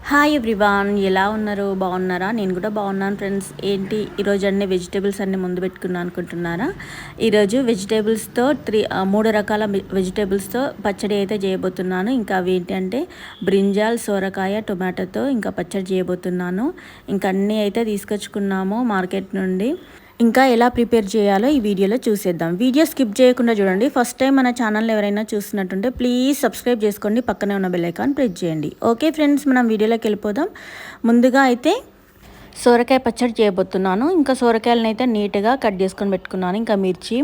Hi everyone, ఎలా ఉన్నారు? బాగున్నారా? నేను కూడా బాగున్నాను ఫ్రెండ్స్. ఏంటి ఈరోజు అన్ని వెజిటేబుల్స్ అన్ని ముందు పెట్టుకున్నాను అనుకుంటున్నారా? ఈరోజు వెజిటేబుల్స్తో మూడు రకాల వెజిటేబుల్స్తో పచ్చడి అయితే చేయబోతున్నాను. ఇంకా అవి ఏంటంటే బ్రింజాల్, సోరకాయ, టొమాటోతో ఇంకా పచ్చడి చేయబోతున్నాను. ఇంకా అన్నీ అయితే తీసుకొచ్చుకున్నాము మార్కెట్ నుండి. ఇంకా ఎలా ప్రిపేర్ చేయాలో ఈ వీడియోలో చూసేద్దాం. వీడియో స్కిప్ చేయకుండా చూడండి. ఫస్ట్ టైం మన ఛానల్ ఎవరైనా చూస్తున్నట్టుంటే ప్లీజ్ సబ్స్క్రైబ్ చేసుకోండి, పక్కనే ఉన్న బెల్ ఐకాన్ ప్రెస్ చేయండి. ఓకే ఫ్రెండ్స్, మనం వీడియోలోకి వెళ్ళిపోదాం. ముందుగా అయితే సోరకాయ పచ్చడి చేయబోతున్నాను. ఇంకా సోరకాయలను అయితే నీట్గా కట్ చేసుకొని పెట్టుకున్నాను. ఇంకా మిర్చి,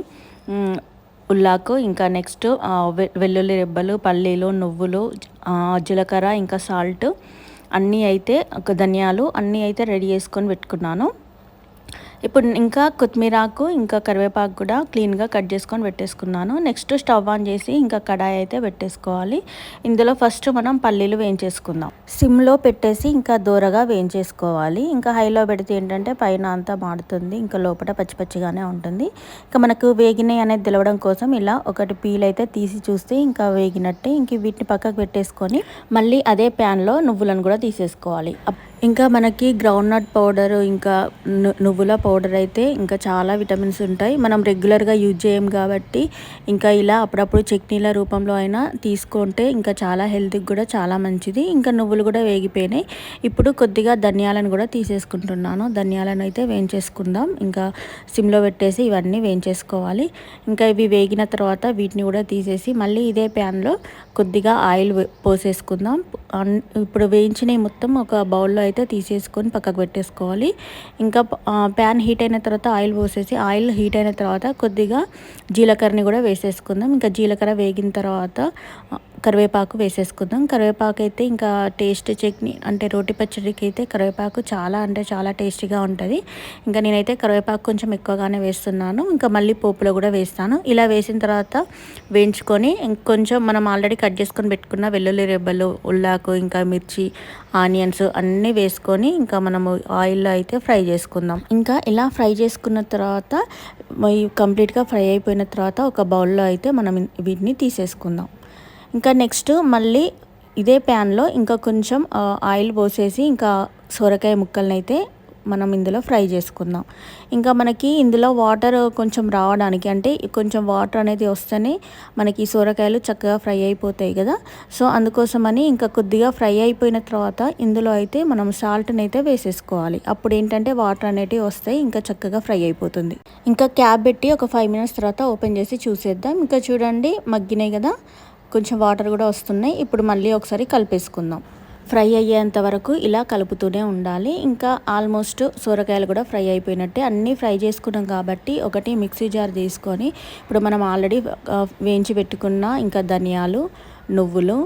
ఉల్లాకు, ఇంకా నెక్స్ట్ వెల్లుల్లి రెబ్బలు, పల్లీలు, నువ్వులు, జీలకర్ర, ఇంకా సాల్ట్ అన్నీ అయితే ధనియాలు అన్నీ అయితే రెడీ చేసుకొని పెట్టుకున్నాను. ఇప్పుడు ఇంకా కొత్తిమీరాకు, ఇంకా కరివేపాకు కూడా క్లీన్గా కట్ చేసుకొని పెట్టేసుకున్నాను. నెక్స్ట్ స్టవ్ ఆన్ చేసి ఇంకా కడాయి అయితే పెట్టేసుకోవాలి. ఇందులో ఫస్ట్ మనం పల్లీలు వేయించేసుకుందాం. సిమ్లో పెట్టేసి ఇంకా దూరగా వేయించేసుకోవాలి. ఇంకా హైలో పెడితే ఏంటంటే పైన అంతా మాడుతుంది, ఇంకా లోపల పచ్చి పచ్చిగానే ఉంటుంది. ఇంకా మనకు వేగినాయి అనేది తెలవడం కోసం ఇలా ఒకటి పీల్ అయితే తీసి చూస్తే ఇంకా వేగినట్టే. ఇంక వీటిని పక్కకు పెట్టేసుకొని మళ్ళీ అదే ప్యాన్లో నువ్వులను కూడా తీసేసుకోవాలి. ఇంకా మనకి గ్రౌండ్నట్ పౌడర్, ఇంకా నువ్వుల పౌడర్ అయితే ఇంకా చాలా విటమిన్స్ ఉంటాయి. మనం రెగ్యులర్గా యూజ్ చేయం కాబట్టి ఇంకా ఇలా అప్పుడప్పుడు చట్నీల రూపంలో అయినా తీసుకుంటే ఇంకా చాలా హెల్త్కి కూడా చాలా మంచిది. ఇంకా నువ్వులు కూడా వేగిపోయినాయి. ఇప్పుడు కొద్దిగా ధనియాలను కూడా తీసేసుకుంటున్నాను. ధనియాలను అయితే వేయించేసుకుందాం. ఇంకా సిమ్లో పెట్టేసి ఇవన్నీ వేయించేసుకోవాలి. ఇంకా ఇవి వేగిన తర్వాత వీటిని కూడా తీసేసి మళ్ళీ ఇదే ప్యాన్లో కొద్దిగా ఆయిల్ పోసేసుకుందాం. ఇప్పుడు వేయించినవి మొత్తం ఒక బౌల్లో అయితే తీసేసుకొని పక్కకు పెట్టేసుకోవాలి. ఇంకా ప్యాన్ హీట్ అయిన తర్వాత ఆయిల్ పోసేసి ఆయిల్ హీట్ అయిన తర్వాత కొద్దిగా జీలకర్రని కూడా వేసేసుకుందాం. ఇంకా జీలకర్ర వేగిన తర్వాత కరివేపాకు వేసేసుకుందాం. కరివేపాకు అయితే ఇంకా టేస్ట్ చట్నీ అంటే రోటి పచ్చడికి అయితే కరివేపాకు చాలా అంటే చాలా టేస్టీగా ఉంటుంది. ఇంకా నేనైతే కరివేపాకు కొంచెం ఎక్కువగానే వేస్తున్నాను. ఇంకా మళ్ళీ పోపులో కూడా వేస్తాను. ఇలా వేసిన తర్వాత వేయించుకొని ఇంకొంచెం మనం ఆల్రెడీ కట్ చేసుకొని పెట్టుకున్న వెల్లుల్లి రెబ్బలు, ఉల్లాకు, ఇంకా మిర్చి, ఆనియన్స్ అన్నీ వేసుకొని ఇంకా మనము ఆయిల్లో అయితే ఫ్రై చేసుకుందాం. ఇంకా ఇలా ఫ్రై చేసుకున్న తర్వాత కంప్లీట్గా ఫ్రై అయిపోయిన తర్వాత ఒక బౌల్లో అయితే మనం వీటిని తీసేసుకుందాం. ఇంకా నెక్స్ట్ మళ్ళీ ఇదే ప్యాన్లో ఇంకా కొంచెం ఆయిల్ పోసేసి ఇంకా సొరకాయ ముక్కల్ని అయితే మనం ఇందులో ఫ్రై చేసుకుందాం. ఇంకా మనకి ఇందులో వాటర్ కొంచెం రావడానికి, అంటే కొంచెం వాటర్ అనేది వస్తేనే మనకి సొరకాయలు చక్కగా ఫ్రై అయిపోతాయి కదా. సో అందుకోసమని ఇంకా కొద్దిగా ఫ్రై అయిపోయిన తర్వాత ఇందులో అయితే మనం సాల్ట్ని అయితే వేసేసుకోవాలి. అప్పుడు ఏంటంటే వాటర్ అనేటివి వస్తాయి, ఇంకా చక్కగా ఫ్రై అయిపోతుంది. ఇంకా క్యాప్ పెట్టి ఒక 5 minutes తర్వాత ఓపెన్ చేసి చూసేద్దాం. ఇంకా చూడండి మగ్గినాయి కదా, కొంచెం వాటర్ కూడా వస్తున్నాయి. ఇప్పుడు మళ్ళీ ఒకసారి కలిపేసుకుందాం. ఫ్రై అయ్యేంత వరకు ఇలా కలుపుతూనే ఉండాలి. ఇంకా ఆల్మోస్ట్ సొరకాయలు కూడా ఫ్రై అయిపోయినట్టే. అన్నీ ఫ్రై చేసుకున్నాం కాబట్టి ఒకటి మిక్సీ జార్ తీసుకొని ఇప్పుడు మనం ఆల్రెడీ వేయించి పెట్టుకున్న ఇంకా ధనియాలు, నువ్వులు,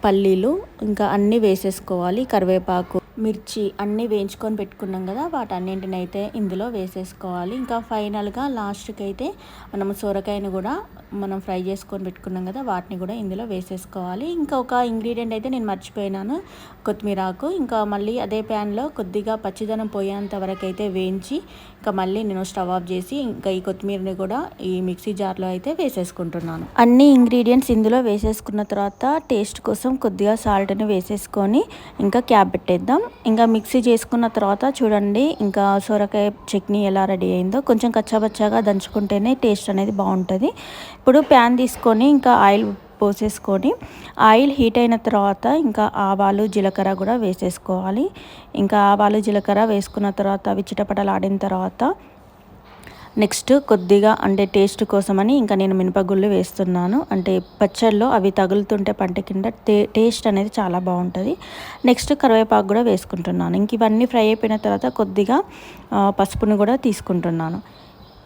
పల్లీలు ఇంకా అన్నీ వేసేసుకోవాలి. కరివేపాకు, మిర్చి అన్నీ వేయించుకొని పెట్టుకున్నాం కదా, వాటన్నింటిని అయితే ఇందులో వేసేసుకోవాలి. ఇంకా ఫైనల్గా లాస్ట్కి అయితే మనం సొరకాయని కూడా మనం ఫ్రై చేసుకొని పెట్టుకున్నాం కదా, వాటిని కూడా ఇందులో వేసేసుకోవాలి. ఇంకా ఒక ఇంగ్రీడియంట్ అయితే నేను మర్చిపోయినాను, కొత్తిమీరాకు. ఇంకా మళ్ళీ అదే ప్యాన్లో కొద్దిగా పచ్చిదనం పోయేంత వరకు అయితే వేయించి ఇంకా మళ్ళీ నేను స్టవ్ ఆఫ్ చేసి ఇంకా ఈ కొత్తిమీరని కూడా ఈ మిక్సీ జార్లో అయితే వేసేసుకుంటున్నాను. అన్ని ఇంగ్రీడియంట్స్ ఇందులో వేసేసుకున్న తర్వాత టేస్ట్ కోసం కొద్దిగా సాల్ట్ని వేసేసుకొని ఇంకా క్యాప్ పెట్టేద్దాం. ఇంకా మిక్సీ చేసుకున్న తర్వాత చూడండి ఇంకా సొరకాయ చట్నీ ఎలా రెడీ అయిందో. కొంచెం కచ్చాబచ్చాగా దంచుకుంటేనే టేస్ట్ అనేది బాగుంటుంది. ఇప్పుడు ప్యాన్ తీసుకొని ఇంకా ఆయిల్ పోసేసుకొని ఆయిల్ హీట్ అయిన తర్వాత ఇంకా ఆవాలు, జీలకర్ర కూడా వేసేసుకోవాలి. ఇంకా ఆవాలు, జీలకర్ర వేసుకున్న తర్వాత అవి చిటపటలాడిన తర్వాత నెక్స్ట్ కొద్దిగా అంటే టేస్ట్ కోసమని ఇంకా నేను మినపగుళ్ళు వేస్తున్నాను. అంటే పచ్చళ్ళలో అవి తగులుతుంటే పంట కింద టేస్ట్ అనేది చాలా బాగుంటుంది. నెక్స్ట్ కరివేపాకు కూడా వేసుకుంటున్నాను. ఇంక ఇవన్నీ ఫ్రై అయిపోయిన తర్వాత కొద్దిగా పసుపును కూడా తీసుకుంటున్నాను.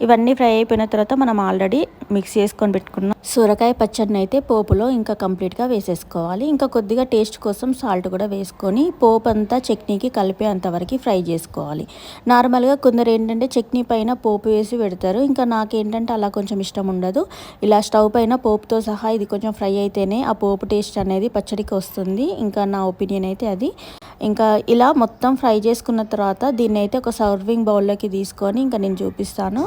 ఇవన్నీ ఫ్రై అయిపోయిన తర్వాత మనం ఆల్రెడీ మిక్స్ చేసుకొని పెట్టుకున్న సొరకాయ పచ్చడిని అయితే పోపులో ఇంకా కంప్లీట్గా వేసేసుకోవాలి. ఇంకా కొద్దిగా టేస్ట్ కోసం సాల్ట్ కూడా వేసుకొని పోపు అంతా చట్నీకి కలిపే అంతవరకు ఫ్రై చేసుకోవాలి. నార్మల్గా కొందరు ఏంటంటే చట్నీ పైన పోపు వేసి పెడతారు. ఇంకా నాకేంటంటే అలా కొంచెం ఇష్టం ఉండదు. ఇలా స్టవ్ పైన పోపుతో సహా ఇది కొంచెం ఫ్రై అయితేనే ఆ పోపు టేస్ట్ అనేది పచ్చడికి వస్తుంది. ఇంకా నా ఒపీనియన్ అయితే అది. ఇంకా ఇలా మొత్తం ఫ్రై చేసుకున్న తర్వాత దీన్ని అయితే ఒక సర్వింగ్ బౌల్లోకి తీసుకొని ఇంకా నేను చూపిస్తాను,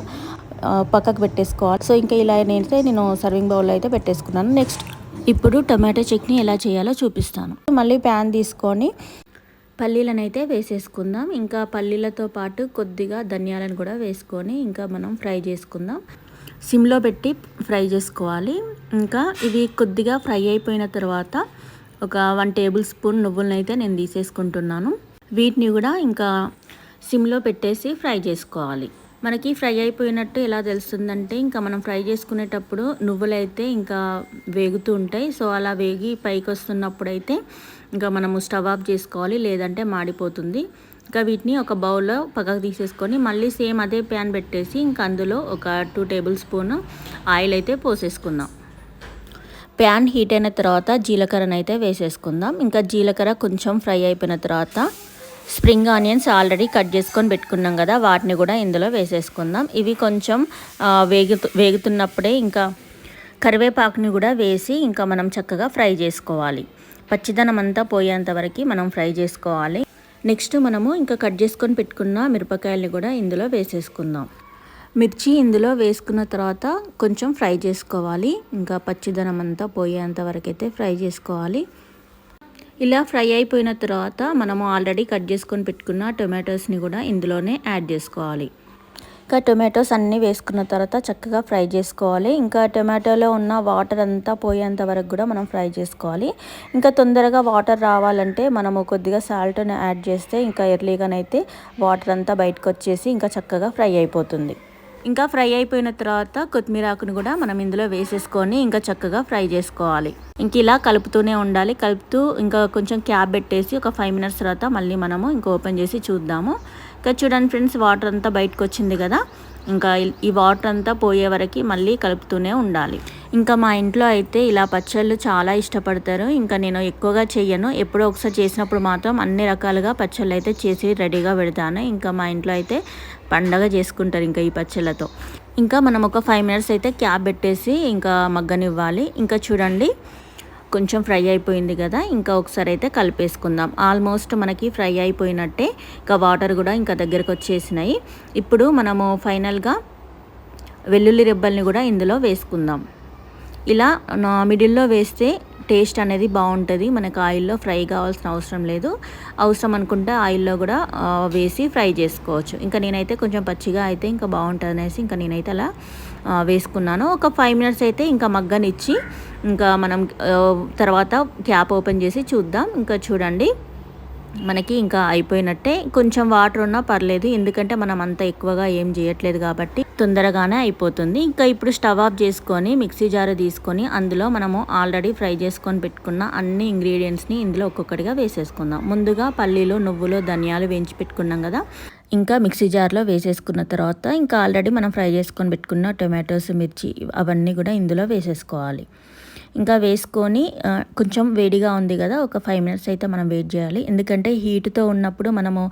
పక్కకు పెట్టేసుకోవాలి. సో ఇంకా ఇలా నేను సర్వింగ్ బౌల్లో అయితే పెట్టేసుకున్నాను. నెక్స్ట్ ఇప్పుడు టమాటో చట్నీ ఎలా చేయాలో చూపిస్తాను. మళ్ళీ ప్యాన్ తీసుకొని పల్లీలనైతే వేసేసుకుందాం. ఇంకా పల్లీలతో పాటు కొద్దిగా ధనియాలను కూడా వేసుకొని ఇంకా మనం ఫ్రై చేసుకుందాం. సిమ్లో పెట్టి ఫ్రై చేసుకోవాలి. ఇంకా ఇవి కొద్దిగా ఫ్రై అయిపోయిన తర్వాత ఒక 1 టేబుల్ స్పూన్ నువ్వులనైతే నేను తీసేసుకుంటున్నాను. వీటిని కూడా ఇంకా సిమ్లో పెట్టేసి ఫ్రై చేసుకోవాలి. మనకి ఫ్రై అయిపోయినట్టు ఎలా తెలుస్తుందంటే ఇంకా మనం ఫ్రై చేసుకునేటప్పుడు నువ్వులైతే ఇంకా వేగుతూ ఉంటాయి. సో అలా వేగి పైకి వస్తున్నప్పుడు అయితే ఇంకా మనము స్టవ్ ఆఫ్ చేసుకోవాలి, లేదంటే మాడిపోతుంది. ఇంకా వీటిని ఒక బౌల్లో పక్కకు తీసేసుకొని మళ్ళీ సేమ్ అదే ప్యాన్ పెట్టేసి ఇంకా అందులో ఒక 2 టేబుల్ స్పూన్ ఆయిల్ అయితే పోసేసుకుందాం. ప్యాన్ హీట్ అయిన తర్వాత జీలకర్రనైతే వేసేసుకుందాం. ఇంకా జీలకర్ర కొంచెం ఫ్రై అయిపోయిన తర్వాత స్ప్రింగ్ ఆనియన్స్ ఆల్రెడీ కట్ చేసుకొని పెట్టుకున్నాం కదా, వాటిని కూడా ఇందులో వేసేసుకుందాం. ఇవి కొంచెం వేగుతున్నప్పుడే ఇంకా కరివేపాకుని కూడా వేసి ఇంకా మనం చక్కగా ఫ్రై చేసుకోవాలి. పచ్చిదనం అంతా పోయేంత వరకు మనం ఫ్రై చేసుకోవాలి. నెక్స్ట్ మనము ఇంకా కట్ చేసుకొని పెట్టుకున్న మిరపకాయలని కూడా ఇందులో వేసేసుకుందాం. మిర్చి ఇందులో వేసుకున్న తర్వాత కొంచెం ఫ్రై చేసుకోవాలి. ఇంకా పచ్చిదనం అంతా పోయేంత వరకు అయితే ఫ్రై చేసుకోవాలి. ఇలా ఫ్రై అయిపోయిన తర్వాత మనము ఆల్రెడీ కట్ చేసుకొని పెట్టుకున్న టొమాటోస్ని కూడా ఇందులోనే యాడ్ చేసుకోవాలి. ఇంకా టొమాటోస్ అన్నీ వేసుకున్న తర్వాత చక్కగా ఫ్రై చేసుకోవాలి. ఇంకా టొమాటోలో ఉన్న వాటర్ అంతా పోయేంత వరకు కూడా మనం ఫ్రై చేసుకోవాలి. ఇంకా తొందరగా వాటర్ రావాలంటే మనము కొద్దిగా సాల్ట్ని యాడ్ చేస్తే ఇంకా ఎర్లీగానైతే వాటర్ అంతా బయటకు వచ్చేసి ఇంకా చక్కగా ఫ్రై అయిపోతుంది. ఇంకా ఫ్రై అయిపోయిన తర్వాత కొత్తిమీర ఆకును కూడా మనం ఇందులో వేసేసుకొని ఇంకా చక్కగా ఫ్రై చేసుకోవాలి. ఇంక ఇలా కలుపుతూనే ఉండాలి. కలుపుతూ ఇంకా కొంచెం క్యాప్ పెట్టేసి ఒక 5 మినిట్స్ తర్వాత మళ్ళీ మనము ఇంకా ఓపెన్ చేసి చూద్దాము. ఇంకా చూడండి ఫ్రెండ్స్, వాటర్ అంతా బయటకు వచ్చింది కదా. ఇంకా ఈ వాటర్ అంతా పోయే వరకు మళ్ళీ కలుపుతూనే ఉండాలి. ఇంకా మా ఇంట్లో అయితే ఇలా పచ్చళ్ళు చాలా ఇష్టపడతారు. ఇంకా నేను ఎక్కువగా చెయ్యను, ఎప్పుడో ఒకసారి చేసినప్పుడు మాత్రం అన్ని రకాలుగా పచ్చళ్ళు అయితే చేసి రెడీగా పెడతాను. ఇంకా మా ఇంట్లో అయితే పండగ చేసుకుంటారు ఇంకా ఈ పచ్చళ్ళతో. ఇంకా మనం ఒక 5 మినిట్స్ అయితే క్యాప్ పెట్టేసి ఇంకా మగ్గనివ్వాలి. ఇంకా చూడండి కొంచెం ఫ్రై అయిపోయింది కదా. ఇంకా ఒకసారి అయితే కలిపేసుకుందాం. ఆల్మోస్ట్ మనకి ఫ్రై అయిపోయినట్టే. ఇంకా వాటర్ కూడా ఇంకా దగ్గరకు వచ్చేసినాయి. ఇప్పుడు మనము ఫైనల్గా వెల్లుల్లి రెబ్బల్ని కూడా ఇందులో వేసుకుందాం. ఇలా మిడిల్లో వేస్తే టేస్ట్ అనేది బాగుంటుంది. మనకు ఆయిల్లో ఫ్రై కావాల్సిన అవసరం లేదు. అవసరం అనుకుంటే ఆయిల్లో కూడా వేసి ఫ్రై చేసుకోవచ్చు. ఇంకా నేనైతే కొంచెం పచ్చిగా అయితే ఇంకా బాగుంటుంది అనేసి ఇంకా నేనైతే అలా వేసుకున్నాను. ఒక 5 మినిట్స్ అయితే ఇంకా మగ్గనిచ్చి ఇంకా మనం తర్వాత క్యాప్ ఓపెన్ చేసి చూద్దాం. ఇంకా చూడండి మనకి ఇంకా అయిపోయినట్టే. కొంచెం వాటర్ ఉన్నా పర్లేదు, ఎందుకంటే మనం అంత ఎక్కువగా ఏం చేయట్లేదు కాబట్టి తొందరగానే అయిపోతుంది. ఇంకా ఇప్పుడు స్టవ్ ఆఫ్ చేసుకొని మిక్సీ జార్ తీసుకొని అందులో మనము ఆల్రెడీ ఫ్రై చేసుకొని పెట్టుకున్న అన్ని ఇంగ్రీడియంట్స్ని ఇందులో ఒక్కొక్కటిగా వేసేసుకుందాం. ముందుగా పల్లీలు, నువ్వులు, ధనియాలు వేయించి పెట్టుకున్నాం కదా, ఇంకా మిక్సీ జార్లో వేసేసుకున్న తర్వాత ఇంకా ఆల్రెడీ మనం ఫ్రై చేసుకొని పెట్టుకున్న టొమాటోస్, మిర్చి అవన్నీ కూడా ఇందులో వేసేసుకోవాలి. ఇంకా వేసుకొని కొంచెం వేడిగా ఉంది కదా, ఒక 5 మినిట్స్ అయితే మనం వెయిట్ చేయాలి. ఎందుకంటే హీట్తో ఉన్నప్పుడు మనము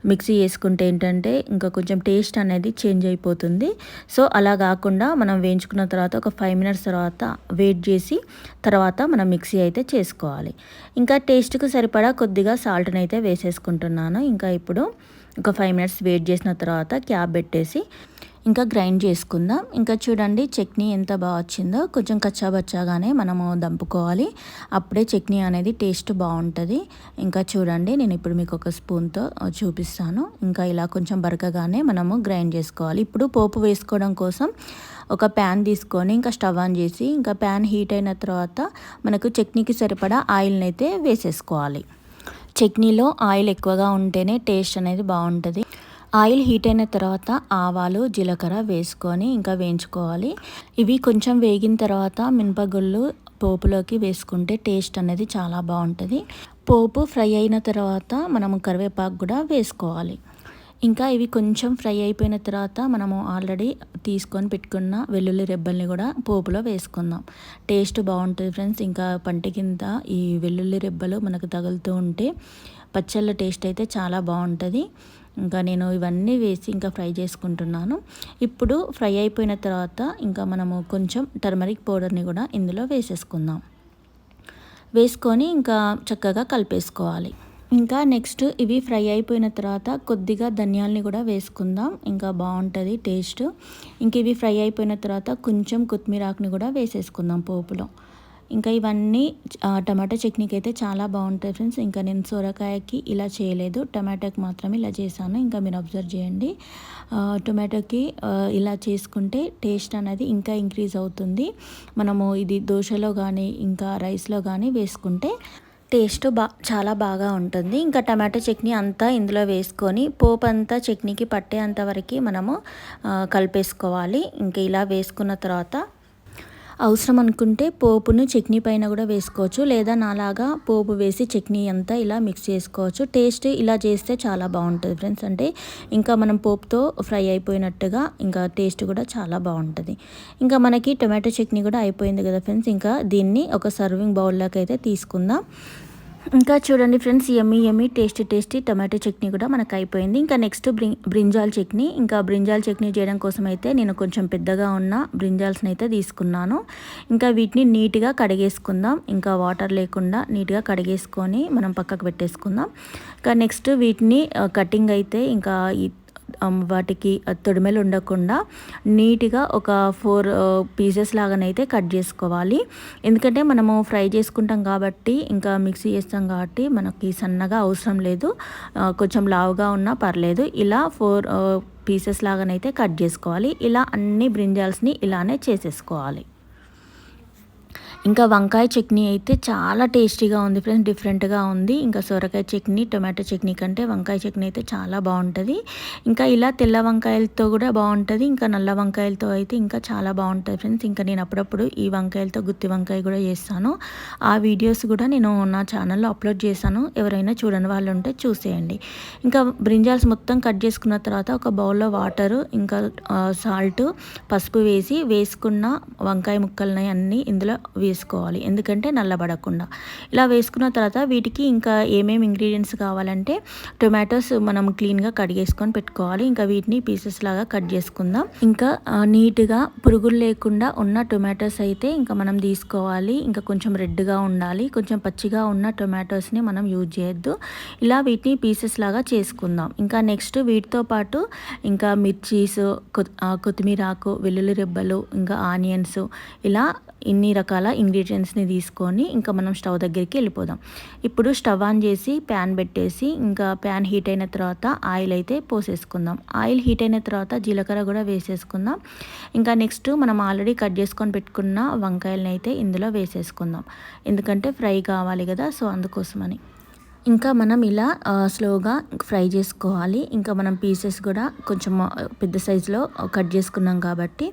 మిక్సీ చేసుకుంటే ఏంటంటే ఇంకా కొంచెం టేస్ట్ అనేది చేంజ్ అయిపోతుంది. సో అలా కాకుండా మనం వేయించుకున్న తర్వాత ఒక 5 మినిట్స్ తర్వాత వెయిట్ చేసి తర్వాత మనం మిక్సీ అయితే చేసుకోవాలి. ఇంకా టేస్ట్కి సరిపడా కొద్దిగా సాల్ట్ని అయితే వేసేసుకుంటున్నాను. ఇంకా ఇప్పుడు ఒక 5 మినిట్స్ వెయిట్ చేసిన తర్వాత క్యాప్ పెట్టేసి ఇంకా గ్రైండ్ చేసుకుందాం. ఇంకా చూడండి చట్నీ ఎంత బాగా వచ్చిందో. కొంచెం కచ్చాబచ్చాగానే మనము దంపుకోవాలి, అప్పుడే చట్నీ అనేది టేస్ట్ బాగుంటుంది. ఇంకా చూడండి నేను ఇప్పుడు మీకు ఒక స్పూన్తో చూపిస్తాను. ఇంకా ఇలా కొంచెం బరకగానే మనము గ్రైండ్ చేసుకోవాలి. ఇప్పుడు పోపు వేసుకోవడం కోసం ఒక ప్యాన్ తీసుకొని ఇంకా స్టవ్ ఆన్ చేసి ఇంకా ప్యాన్ హీట్ అయిన తర్వాత మనకు చట్నీకి సరిపడా ఆయిల్ని అయితే వేసేసుకోవాలి. చట్నీలో ఆయిల్ ఎక్కువగా ఉంటేనే టేస్ట్ అనేది బాగుంటుంది. ఆయిల్ హీట్ అయిన తర్వాత ఆవాలు, జీలకర్ర వేసుకొని ఇంకా వేయించుకోవాలి. ఇవి కొంచెం వేగిన తర్వాత మినపగుళ్ళు పోపులోకి వేసుకుంటే టేస్ట్ అనేది చాలా బాగుంటుంది. పోపు ఫ్రై అయిన తర్వాత మనము కరివేపాకు కూడా వేసుకోవాలి. ఇంకా ఇవి కొంచెం ఫ్రై అయిపోయిన తర్వాత మనము ఆల్రెడీ తీసుకొని పెట్టుకున్న వెల్లుల్లి రెబ్బల్ని కూడా పోపులో వేసుకుందాం. టేస్ట్ బాగుంటుంది ఫ్రెండ్స్. ఇంకా పంట కింద ఈ వెల్లుల్లి రెబ్బలు మనకు తగులుతూ ఉంటే పచ్చళ్ళ టేస్ట్ అయితే చాలా బాగుంటుంది. ఇంకా నేను ఇవన్నీ వేసి ఇంకా ఫ్రై చేసుకుంటున్నాను. ఇప్పుడు ఫ్రై అయిపోయిన తర్వాత ఇంకా మనము కొంచెం టర్మరిక్ పౌడర్ని కూడా ఇందులో వేసేసుకుందాం. వేసుకొని ఇంకా చక్కగా కలిపేసుకోవాలి. ఇంకా నెక్స్ట్ ఇవి ఫ్రై అయిపోయిన తర్వాత కొద్దిగా ధనియాలని కూడా వేసుకుందాం, ఇంకా బాగుంటుంది టేస్ట్. ఇంక ఇవి ఫ్రై అయిపోయిన తర్వాత కొంచెం కొత్తిమీర ఆకుని కూడా వేసేసుకుందాం పోపులో. ఇంకా ఇవన్నీ టమాటో చట్నీకి అయితే చాలా బాగుంటాయి ఫ్రెండ్స్. ఇంకా నేను సొరకాయకి ఇలా చేయలేదు, టమాటోకి మాత్రమే ఇలా చేశాను. ఇంకా మీరు అబ్జర్వ్ చేయండి, టొమాటోకి ఇలా చేసుకుంటే టేస్ట్ అనేది ఇంకా ఇంక్రీజ్ అవుతుంది. మనము ఇది దోశలో కానీ ఇంకా రైస్లో కానీ వేసుకుంటే టేస్ట్ చాలా బాగా ఉంటుంది. ఇంకా టమాటో చట్నీ అంతా ఇందులో వేసుకొని పోపు అంతా చట్నీకి పట్టేంత వరకు మనము కలిపేసుకోవాలి. ఇంకా ఇలా వేసుకున్న తర్వాత అవసరం అనుకుంటే పోపును చట్నీ పైన కూడా వేసుకోవచ్చు, లేదా నాలాగా పోపు వేసి చట్నీ అంతా ఇలా మిక్స్ చేసుకోవచ్చు. టేస్ట్ ఇలా చేస్తే చాలా బాగుంటుంది ఫ్రెండ్స్. అంటే ఇంకా మనం పోపుతో ఫ్రై అయిపోయినట్టుగా ఇంకా టేస్ట్ కూడా చాలా బాగుంటుంది. ఇంకా మనకి టొమాటో చట్నీ కూడా అయిపోయింది కదా ఫ్రెండ్స్. ఇంకా దీన్ని ఒక సర్వింగ్ బౌల్లోకి అయితే తీసుకుందాం. ఇంకా చూడండి friends, yummy tasty tomato chutney కూడా మనకు అయిపోయింది. ఇంకా నెక్స్ట్ బ్రింజాల్ చట్నీ. ఇంకా బ్రింజాల్ చట్నీ చేయడం కోసం అయితే నేను కొంచెం పెద్దగా ఉన్న బ్రింజాల్స్ని అయితే తీసుకున్నాను. ఇంకా వీటిని నీట్గా కడిగేసుకుందాం. ఇంకా వాటర్ లేకుండా నీట్గా కడిగేసుకొని మనం పక్కకు పెట్టేసుకుందాం. ఇంకా నెక్స్ట్ వీటిని కటింగ్ అయితే ఇంకా వాటికి తొడిమెలు ఉండకుండా నీట్గా ఒక 4 పీసెస్ లాగానైతే కట్ చేసుకోవాలి. ఎందుకంటే మనము ఫ్రై చేసుకుంటాం కాబట్టి, ఇంకా మిక్సీ చేస్తాం కాబట్టి మనకి సన్నగా అవసరం లేదు, కొంచెం లావుగా ఉన్నా పర్లేదు. ఇలా 4 పీసెస్ లాగానైతే కట్ చేసుకోవాలి. ఇలా అన్ని బ్రింజాల్స్ని ఇలానే చేసేసుకోవాలి. ఇంకా వంకాయ చట్నీ అయితే చాలా టేస్టీగా ఉంది ఫ్రెండ్స్, డిఫరెంట్గా ఉంది. ఇంకా సొరకాయ చట్నీ టొమాటో చట్నీ కంటే వంకాయ చట్నీ అయితే చాలా బాగుంటుంది. ఇంకా ఇలా తెల్ల వంకాయలతో కూడా బాగుంటుంది, ఇంకా నల్ల వంకాయలతో అయితే ఇంకా చాలా బాగుంటుంది ఫ్రెండ్స్. ఇంకా నేను అప్పుడప్పుడు ఈ వంకాయలతో గుత్తి వంకాయ కూడా చేస్తాను. ఆ వీడియోస్ కూడా నేను నా ఛానల్లో అప్లోడ్ చేశాను, ఎవరైనా చూడని వాళ్ళు ఉంటే చూసేయండి. ఇంకా బ్రింజాల్స్ మొత్తం కట్ చేసుకున్న తర్వాత ఒక బౌల్లో వాటరు ఇంకా సాల్ట్ పసుపు వేసుకున్న వంకాయ ముక్కలని అన్నీ ఇందులో వేసుకోవాలి, ఎందుకంటే నల్లబడకుండా. ఇలా వేసుకున్న తర్వాత వీటికి ఇంకా ఏమేమి ఇంగ్రీడియంట్స్ కావాలంటే టొమాటోస్ మనం క్లీన్గా కడిగేసుకొని పెట్టుకోవాలి. ఇంకా వీటిని పీసెస్ లాగా కట్ చేసుకుందాం. ఇంకా నీట్గా పురుగులు లేకుండా ఉన్న టొమాటోస్ అయితే ఇంకా మనం తీసుకోవాలి. ఇంకా కొంచెం రెడ్గా ఉండాలి, కొంచెం పచ్చిగా ఉన్న టొమాటోస్ని మనం యూజ్ చేయొద్దు. ఇలా వీటిని పీసెస్ లాగా చేసుకుందాం. ఇంకా నెక్స్ట్ వీటితో పాటు ఇంకా మిర్చీస్, కొత్తిమీర ఆకు, వెల్లుల్లి రెబ్బలు, ఇంకా ఆనియన్స్, ఇలా ఇన్ని రకాల ఇంగ్రీడియంట్స్ని తీసుకొని ఇంకా మనం స్టవ్ దగ్గరికి వెళ్ళిపోదాం. ఇప్పుడు స్టవ్ ఆన్ చేసి ప్యాన్ పెట్టేసి ఇంకా ప్యాన్ హీట్ అయిన తర్వాత ఆయిల్ అయితే పోసేసుకుందాం. ఆయిల్ హీట్ అయిన తర్వాత జీలకర్ర కూడా వేసేసుకుందాం. ఇంకా నెక్స్ట్ మనం ఆల్రెడీ కట్ చేసుకొని పెట్టుకున్న వంకాయలని అయితే ఇందులో వేసేసుకుందాం, ఎందుకంటే ఫ్రై కావాలి కదా, సో అందుకోసమని. ఇంకా మనం ఇలా స్లోగా ఫ్రై చేసుకోవాలి. ఇంకా మనం పీసెస్ కూడా కొంచెం పెద్ద సైజులో కట్ చేసుకున్నాం కాబట్టి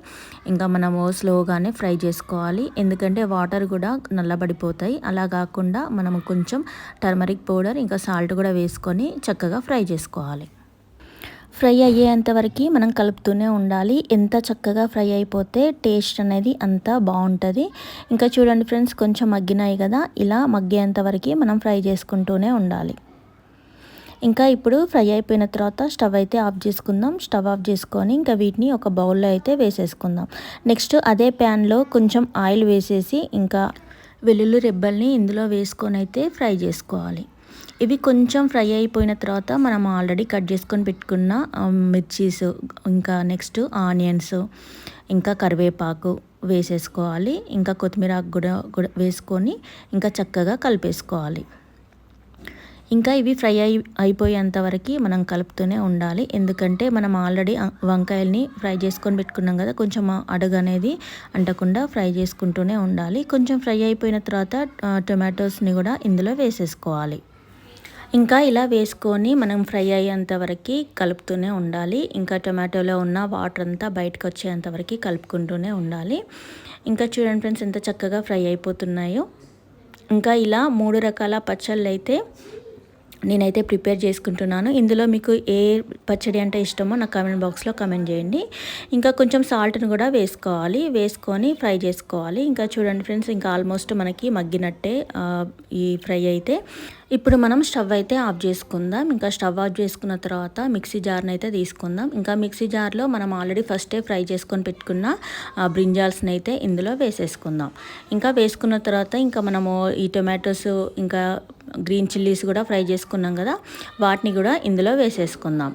ఇంకా మనము స్లోగానే ఫ్రై చేసుకోవాలి, ఎందుకంటే వాటర్ కూడా నల్లబడిపోతాయి. అలా కాకుండా మనము కొంచెం టర్మరిక్ పౌడర్ ఇంకా సాల్ట్ కూడా వేసుకొని చక్కగా ఫ్రై చేసుకోవాలి. ఫ్రై అయ్యేంత వరకు మనం కలుపుతూనే ఉండాలి. ఎంత చక్కగా ఫ్రై అయిపోతే టేస్ట్ అనేది అంతా బాగుంటుంది. ఇంకా చూడండి ఫ్రెండ్స్, కొంచెం మగ్గినాయి కదా, ఇలా మగ్గేంత వరకు మనం ఫ్రై చేసుకుంటూనే ఉండాలి. ఇంకా ఇప్పుడు ఫ్రై అయిపోయిన తర్వాత స్టవ్ అయితే ఆఫ్ చేసుకుందాం. స్టవ్ ఆఫ్ చేసుకొని ఇంకా వీటిని ఒక బౌల్లో అయితే వేసేసుకుందాం. నెక్స్ట్ అదే ప్యాన్లో కొంచెం ఆయిల్ వేసేసి ఇంకా వెల్లుల్లి రెబ్బల్ని ఇందులో వేసుకొని అయితే ఫ్రై చేసుకోవాలి. ఇవి కొంచెం ఫ్రై అయిపోయిన తర్వాత మనం ఆల్రెడీ కట్ చేసుకొని పెట్టుకున్న మిర్చీస్, ఇంకా నెక్స్ట్ ఆనియన్స్, ఇంకా కరివేపాకు వేసేసుకోవాలి. ఇంకా కొత్తిమీర కూడా వేసుకొని ఇంకా చక్కగా కలిపేసుకోవాలి. ఇంకా ఇవి ఫ్రై అయిపోయేంత వరకు మనం కలుపుతూనే ఉండాలి, ఎందుకంటే మనం ఆల్రెడీ వంకాయల్ని ఫ్రై చేసుకొని పెట్టుకున్నాం కదా, కొంచెం అడుగు అనేది అంటకుండా ఫ్రై చేసుకుంటూనే ఉండాలి. కొంచెం ఫ్రై అయిపోయిన తర్వాత టొమాటోస్ని కూడా ఇందులో వేసేసుకోవాలి. ఇంకా ఇలా వేసుకొని మనం ఫ్రై అయ్యేంత వరకు కలుపుతూనే ఉండాలి. ఇంకా టొమాటోలో ఉన్న వాటర్ అంతా బయటకు వచ్చేంత వరకు కలుపుకుంటూనే ఉండాలి. ఇంకా చూడండి ఫ్రెండ్స్, ఎంత చక్కగా ఫ్రై అయిపోతున్నాయో. ఇంకా ఇలా 3 రకాల పచ్చళ్ళు అయితే నేనైతే ప్రిపేర్ చేసుకుంటున్నాను. ఇందులో మీకు ఏ పచ్చడి అంటే ఇష్టమో నా కామెంట్ బాక్స్లో కామెంట్ చేయండి. ఇంకా కొంచెం సాల్ట్ని కూడా వేసుకొని ఫ్రై చేసుకోవాలి. ఇంకా చూడండి ఫ్రెండ్స్, ఇంకా ఆల్మోస్ట్ మనకి మగ్గినట్టే ఈ ఫ్రై అయితే. ఇప్పుడు మనం స్టవ్ అయితే ఆఫ్ చేసుకుందాం. ఇంకా స్టవ్ ఆఫ్ చేసుకున్న తర్వాత మిక్సీ జార్ని అయితే తీసుకుందాం. ఇంకా మిక్సీ జార్లో మనం ఆల్రెడీ ఫస్టే ఫ్రై చేసుకొని పెట్టుకున్న బ్రింజాల్స్ని అయితే ఇందులో వేసేసుకుందాం. ఇంకా వేసుకున్న తర్వాత ఇంకా మనము ఈ టొమాటోస్ ఇంకా గ్రీన్ చిల్లీస్ కూడా ఫ్రై చేసుకున్నాం కదా, వాటిని కూడా ఇందులో వేసేసుకుందాం.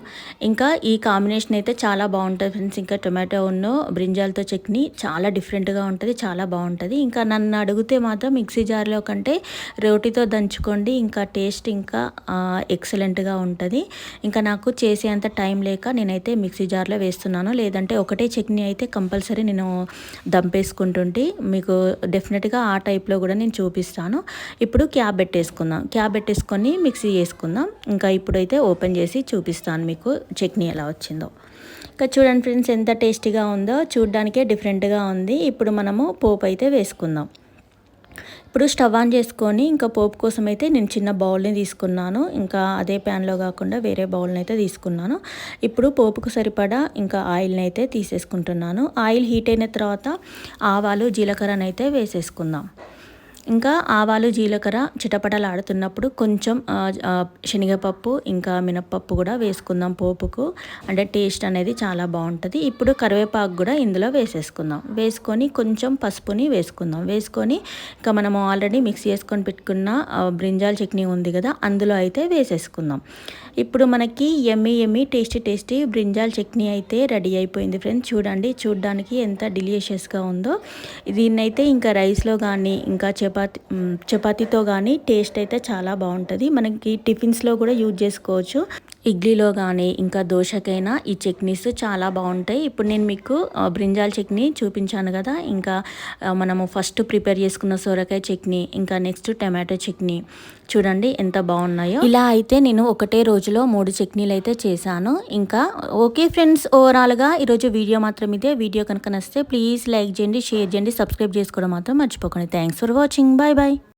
ఇంకా ఈ కాంబినేషన్ అయితే చాలా బాగుంటుంది ఫ్రెండ్స్. ఇంకా టొమాటో ఉన్న బ్రింజాల్తో చట్నీ చాలా డిఫరెంట్గా ఉంటుంది, చాలా బాగుంటుంది. ఇంకా నన్ను అడిగితే మాత్రం మిక్సీ జార్లో కంటే రోటితో దంచుకోండి, ఇంకా టేస్ట్ ఇంకా ఎక్సలెంట్గా ఉంటుంది. ఇంకా నాకు చేసేంత టైం లేక నేనైతే మిక్సీ జార్లో వేస్తున్నాను, లేదంటే ఒకటే చట్నీ అయితే కంపల్సరీ నేను దంపేసుకుంటుంటే మీకు డెఫినెట్గా ఆ టైప్లో కూడా నేను చూపిస్తాను. ఇప్పుడు క్యాప్ పెట్టేసుకుందాం, క్యాప్ పెట్టేసుకొని మిక్సీ చేసుకుందాం. ఇంకా ఇప్పుడైతే ఓపెన్ చేసి చూపిస్తాను మీకు చట్నీ ఎలా వచ్చిందో. ఇంకా చూడండి ఫ్రెండ్స్, ఎంత టేస్టీగా ఉందో, చూడ్డానికే డిఫరెంట్గా ఉంది. ఇప్పుడు మనము పోపు అయితే వేసుకుందాం. ఇప్పుడు స్టవ్ ఆన్ చేసుకొని ఇంకా పోపు కోసం అయితే నేను చిన్న బౌల్ని తీసుకున్నాను. ఇంకా అదే ప్యాన్లో కాకుండా వేరే బౌల్ని అయితే తీసుకున్నాను. ఇప్పుడు పోపుకు సరిపడా ఇంకా ఆయిల్ని అయితే తీసేసుకుంటున్నాను. ఆయిల్ హీట్ అయిన తర్వాత ఆవాలు జీలకర్రని అయితే వేసేసుకుందాం. ఇంకా ఆవాలు జీలకర్ర చిటపటలాడుతున్నప్పుడు కొంచెం శనగపప్పు ఇంకా మినప్పప్పు కూడా వేసుకుందాం పోపుకు, అంటే టేస్ట్ అనేది చాలా బాగుంటుంది. ఇప్పుడు కరివేపాకు కూడా ఇందులో వేసేసుకుందాం. వేసుకొని కొంచెం పసుపుని వేసుకుందాం. వేసుకొని ఇంకా మనము ఆల్రెడీ మిక్స్ చేసుకొని పెట్టుకున్న బ్రింజాల్ చట్నీ ఉంది కదా, అందులో అయితే వేసేసుకుందాం. ఇప్పుడు మనకి ఎమ్మి టేస్టీ బ్రింజాల్ చట్నీ అయితే రెడీ అయిపోయింది ఫ్రెండ్స్. చూడండి, చూడడానికి ఎంత డెలిషియస్గా ఉందో. దీన్నైతే ఇంకా రైస్లో కానీ ఇంకా చపాతీతో కానీ టేస్ట్ అయితే చాలా బాగుంటుంది. మనకి టిఫిన్స్లో కూడా యూజ్ చేసుకోవచ్చు, ఇడ్లీలో కానీ ఇంకా దోశకైనా ఈ చట్నీస్ చాలా బాగుంటాయి. ఇప్పుడు నేను మీకు బ్రింజాల్ చట్నీ చూపించాను కదా, ఇంకా మనము ఫస్ట్ ప్రిపేర్ చేసుకున్న సొరకాయ చట్నీ, ఇంకా నెక్స్ట్ టమాటో చట్నీ చూడండి ఎంత బాగున్నాయో. ఇలా అయితే నేను ఒకటే రోజులో 3 చట్నీలు అయితే చేశాను. ఇంకా ఓకే ఫ్రెండ్స్, ఓవరాల్గా ఈరోజు వీడియో మాత్రం ఇదే. వీడియో కనుక నచ్చితే ప్లీజ్ లైక్ చేయండి, షేర్ చేయండి, సబ్స్క్రైబ్ చేసుకోవడం మాత్రం మర్చిపోకండి. Thanks for watching. Bye bye.